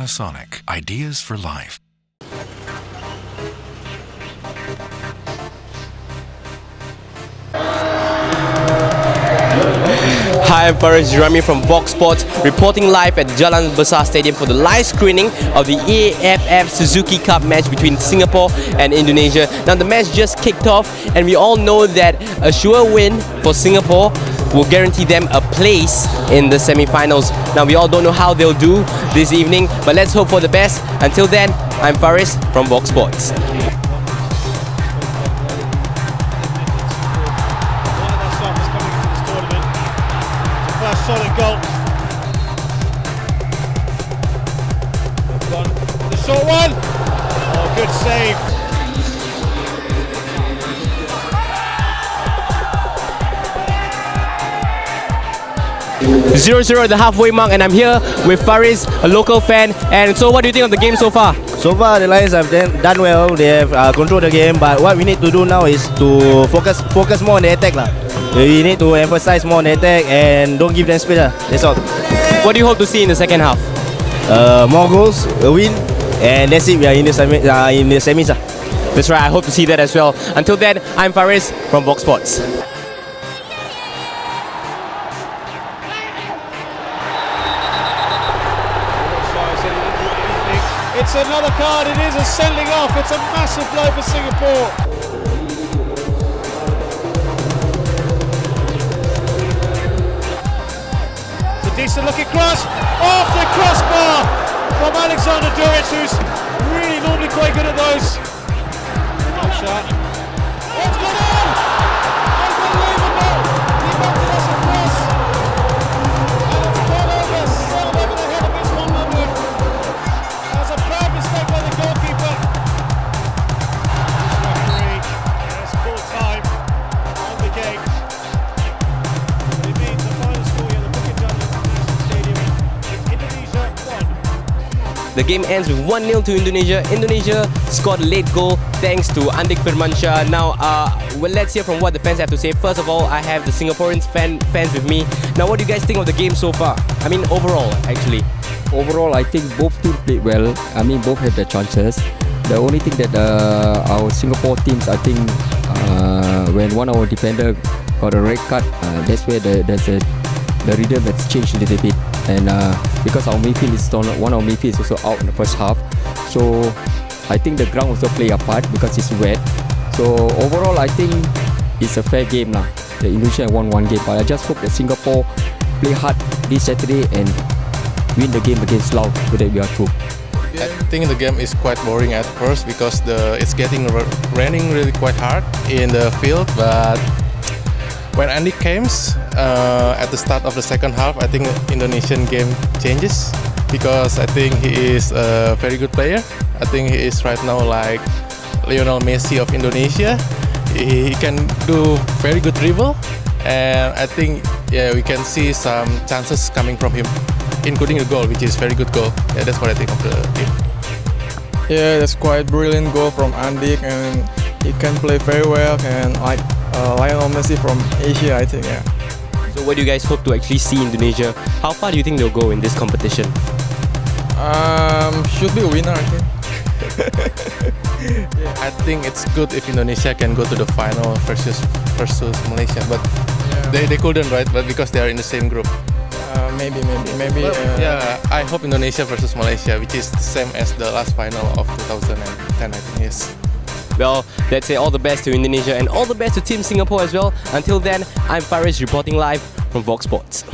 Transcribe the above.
Panasonic. Ideas for life. Hi, I'm Faris from VOXSPORTS, reporting live at Jalan Besar Stadium for the live screening of the AFF Suzuki Cup match between Singapore and Indonesia. Now the match just kicked off and we all know that a sure win for Singapore will guarantee them a place in the semi-finals. Now we all don't know how they'll do this evening, but let's hope for the best. Until then, I'm Faris from VOXSPORTS. Solid goal. The short one. Oh, good save. 0-0 at the halfway mark, and I'm here with Faris, a local fan. And so, what do you think of the game so far? So far, the Lions have done well. They have controlled the game. But what we need to do now is to focus more on the attack, lah. We need to emphasize more on the attack and don't give them space. That's all. What do you hope to see in the second half? More goals, a win, and that's it. We are in the semis. That's right. I hope to see that as well. Until then, I'm Faris from VOXSPORTS. It's another card. It is a sending off. It's a massive blow for Singapore. Decent looking cross, off the crossbar from Alexander Duric, who's really normally quite good at those. Nice shot. It's gone in! Unbelievable! He knocked it us across. And it's gone over, sailed over the head of his one number. That's a bad mistake by the goalkeeper. Referee, it's full time on the game. It means the final score here, the Bukit Jalil Stadium. Indonesia won. The game ends with 1-0 to Indonesia. Indonesia scored a late goal thanks to Andik Firmansyah. Now, well, let's hear from what the fans have to say. First of all, I have the Singaporean fans with me. Now, what do you guys think of the game so far? I mean, overall, actually. Overall, I think both teams played well. I mean, both had their chances. The only thing that our Singapore teams, I think, when one of our defender got a red card, that's where the rhythm has changed a little bit. And because our midfield is one of our midfield is also out in the first half, so I think the ground also play a part because it's wet. So overall, I think it's a fair game now. The Indonesia won one game, but I just hope that Singapore play hard this Saturday and win the game against Laos so that we are through. I think the game is quite boring at first because it's getting raining really quite hard in the field, but when Andy comes at the start of the second half, I think Indonesian game changes because I think he is a very good player. I think he is right now like Lionel Messi of Indonesia. He can do very good dribble, and I think we can see some chances coming from him, including a goal, which is very good goal. Yeah, that's what I think of the team. Yeah, that's quite brilliant goal from Andik, and he can play very well, and like Lionel Messi from Asia, I think. Yeah. So what do you guys hope to actually see Indonesia? How far do you think they'll go in this competition? Should be a winner, I think. I think it's good if Indonesia can go to the final versus Malaysia, but they couldn't, right? But because they are in the same group. Maybe. Yeah, I hope Indonesia versus Malaysia, which is the same as the last final of 2010, I think. Yes. Well, let's say all the best to Indonesia and all the best to Team Singapore as well. Until then, I'm Faris reporting live from VOXSPORTS.